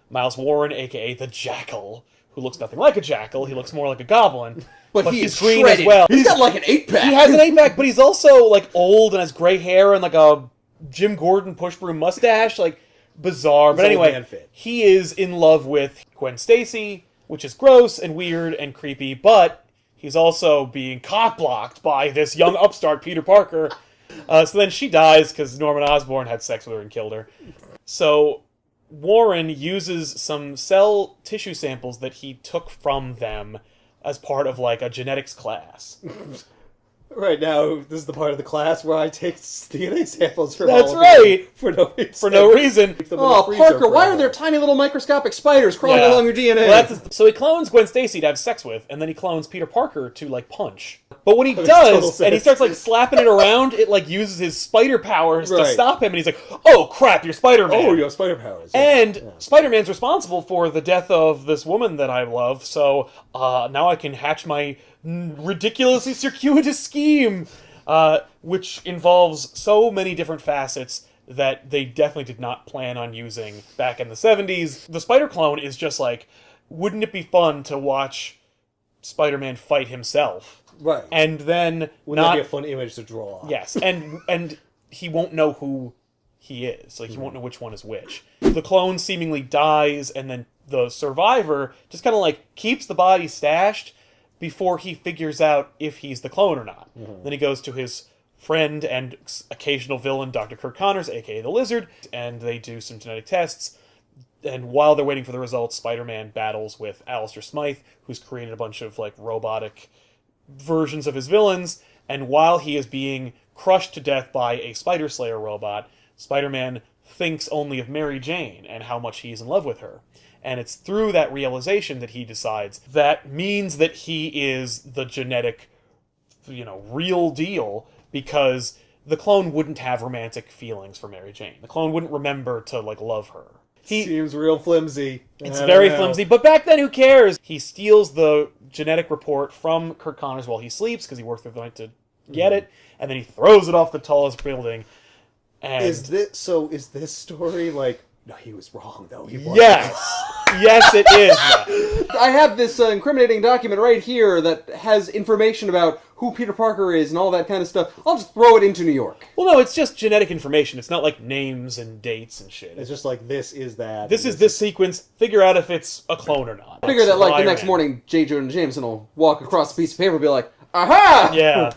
Miles Warren, a.k.a. the Jackal, who looks nothing like a jackal. He looks more like a goblin. But he's green as well. He's got like an 8-pack. He has an 8-pack, but he's also like old and has gray hair and like a Jim Gordon push broom mustache. Like, bizarre. But anyway, he is in love with Gwen Stacy, which is gross and weird and creepy, but he's also being cock-blocked by this young upstart, Peter Parker. So then she dies because Norman Osborn had sex with her and killed her. So Warren uses some cell tissue samples that he took from them as part of, like, a genetics class. Right now, this is the part of the class where I take DNA samples from That's all of right! you for no reason. For no reason. Oh, Parker, why are there tiny little microscopic spiders crawling along your DNA? Well, so he clones Gwen Stacy to have sex with, and then he clones Peter Parker to, like, punch. But when he does, and he starts, like, slapping it around, it, like, uses his spider powers to stop him, and he's like, oh, crap, you're Spider-Man. Oh, you have spider powers. Yeah. And Spider-Man's responsible for the death of this woman that I love, so now I can hatch my ridiculously circuitous scheme, which involves so many different facets that they definitely did not plan on using back in the 70s. The Spider clone is just like, wouldn't it be fun to watch Spider-Man fight himself? Right. And then wouldn't that be a fun image to draw? Yes, and he won't know who he is. Like, he won't know which one is which. The clone seemingly dies, and then the survivor just kind of, like, keeps the body stashed before he figures out if he's the clone or not. Then he goes to his friend and occasional villain, Dr. Kurt Connors, a.k.a. the Lizard, and they do some genetic tests. And while they're waiting for the results, Spider-Man battles with Alistair Smythe, who's created a bunch of, like, robotic versions of his villains. And while he is being crushed to death by a Spider Slayer robot, Spider-Man thinks only of Mary Jane and how much he's in love with her. And it's through that realization that he decides that means that he is the genetic, real deal, because the clone wouldn't have romantic feelings for Mary Jane. The clone wouldn't remember to, like, love her. Seems real flimsy. It's very flimsy, but back then, who cares? He steals the genetic report from Kurt Connors while he sleeps, because he worked through the night to get it, and then he throws it off the tallest building. And is this story like... No, he was wrong, though. Yes! Yes, it is. I have this incriminating document right here that has information about who Peter Parker is and all that kind of stuff. I'll just throw it into New York. Well, no, it's just genetic information. It's not like names and dates and shit. It's just like, this is that. This is this sequence. Figure out if it's a clone or not. I figure that, like, the next morning, J. Jonah Jameson will walk across a piece of paper and be like, aha! Yeah.